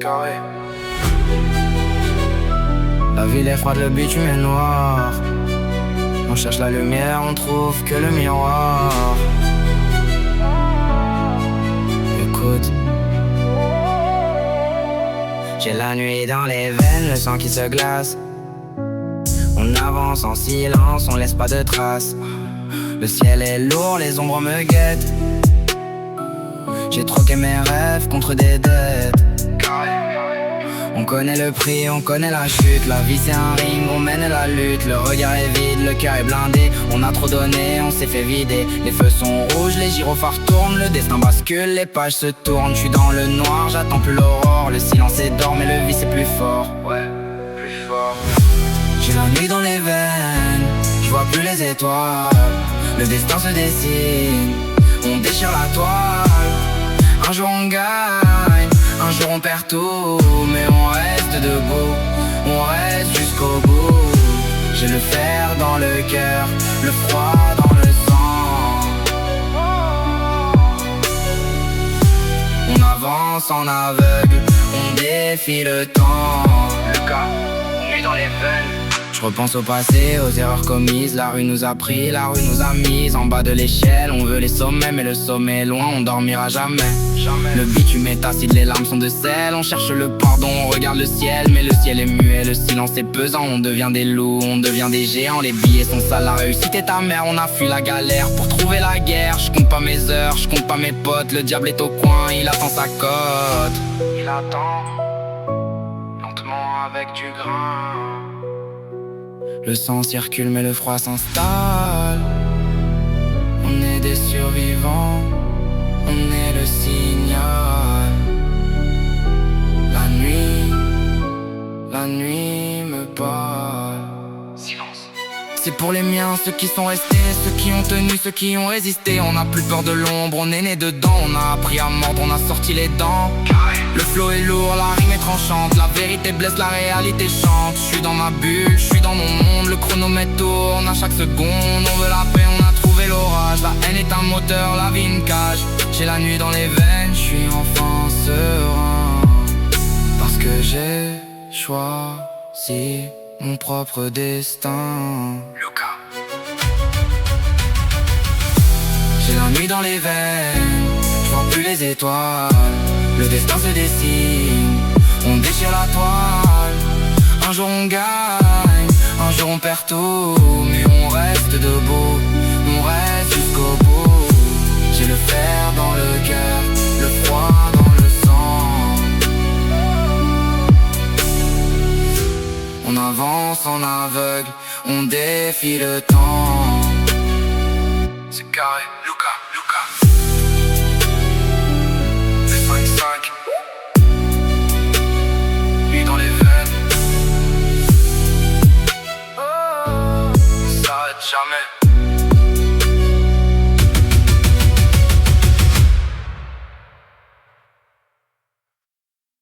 carré. La ville est froide, le bitume est noir. On cherche la lumière, on trouve que le miroir. Écoute, j'ai la nuit dans les veines, le sang qui se glace. On avance en silence, on laisse pas de traces. Le ciel est lourd, les ombres me guettent. J'ai troqué mes rêves contre des dettes. On connaît le prix, on connaît la chute. La vie c'est un ring, on mène la lutte. Le regard est vide, le cœur est blindé. On a trop donné, on s'est fait vider. Les feux sont rouges, les gyrophares tournent. Le destin bascule, les pages se tournent. Je suis dans le noir, j'attends plus l'aurore. Le silence est d'or, mais le vice est plus fort. Ouais, plus fort. J'ai la nuit dans les veines, je vois plus les étoiles. Le destin se dessine, on déchire la toile. Un jour on gagne, un jour on perd tout. Mais on reste debout, on reste jusqu'au bout. J'ai le fer dans le cœur, le froid dans le sang. On avance en aveugle, on défie le temps. Le cas, nuit dans les veines. Je repense au passé, aux erreurs commises. La rue nous a pris, la rue nous a mis en bas de l'échelle. On veut les sommets, mais le sommet est loin, on dormira jamais. Le bitume est acide, les larmes sont de sel. On cherche le pardon, on regarde le ciel. Mais le ciel est muet, le silence est pesant. On devient des loups, on devient des géants. Les billets sont sales, la réussite est ta mère. On a fui la galère pour trouver la guerre. Je compte pas mes heures, je compte pas mes potes. Le diable est au coin, il attend sa cote. Il attend, lentement avec du grain. Le sang circule mais le froid s'installe. On est des survivants, on est le signal. La nuit me parle. Silence. C'est pour les miens, ceux qui sont restés, ceux qui ont tenu, ceux qui ont résisté. On n'a plus peur de l'ombre, on est né dedans. On a appris à mordre, on a sorti les dents. Le flow est lourd, la rime est tranchante. La vérité blesse, la réalité chante. Je suis dans ma bulle, je suis dans mon monde. Le chronomètre tourne à chaque seconde. On veut la paix, on a trouvé l'orage. La haine est un moteur, la vie une cage. J'ai la nuit dans les veines, je suis enfin serein. Parce que j'ai choisi mon propre destin. Lucas. J'ai la nuit dans les veines, je vois plus les étoiles. Le destin se dessine, on déchire la toile. Un jour on gagne, un jour on perd tout. Mais on reste debout, on reste jusqu'au bout. J'ai le fer dans le cœur, le froid dans le sang. On avance en aveugle, on défie le temps. C'est carré, Lucas. Nuit dans les veines, ça s'arrête jamais.